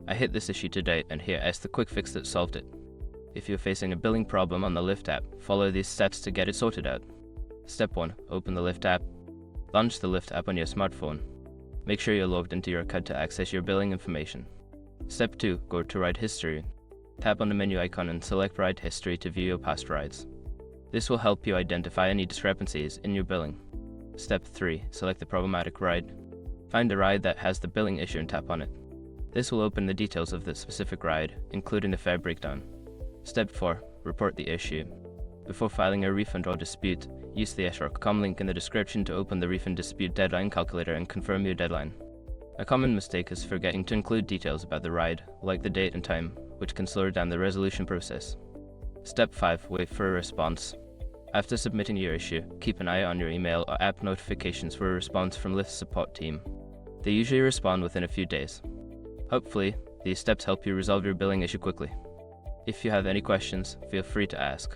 I hit this issue today and here is the quick fix that solved it. If you're facing a billing problem on the Lyft app, follow these steps to get it sorted out. Step 1. Open the Lyft app. Launch the Lyft app on your smartphone. Make sure you're logged into your account to access your billing information. Step 2. Go to Ride History. Tap on the menu icon and select Ride History to view your past rides. This will help you identify any discrepancies in your billing. Step 3. Select the problematic ride. Find the ride that has the billing issue and tap on it. This will open the details of the specific ride, including the fare breakdown. Step 4. Report the issue. Before filing a refund or dispute, use the SR.com link in the description to open the refund dispute deadline calculator and confirm your deadline. A common mistake is forgetting to include details about the ride, like the date and time, which can slow down the resolution process. Step 5. Wait for a response. After submitting your issue, keep an eye on your email or app notifications for a response from Lyft's support team. They usually respond within a few days. Hopefully, these steps help you resolve your billing issue quickly. If you have any questions, feel free to ask.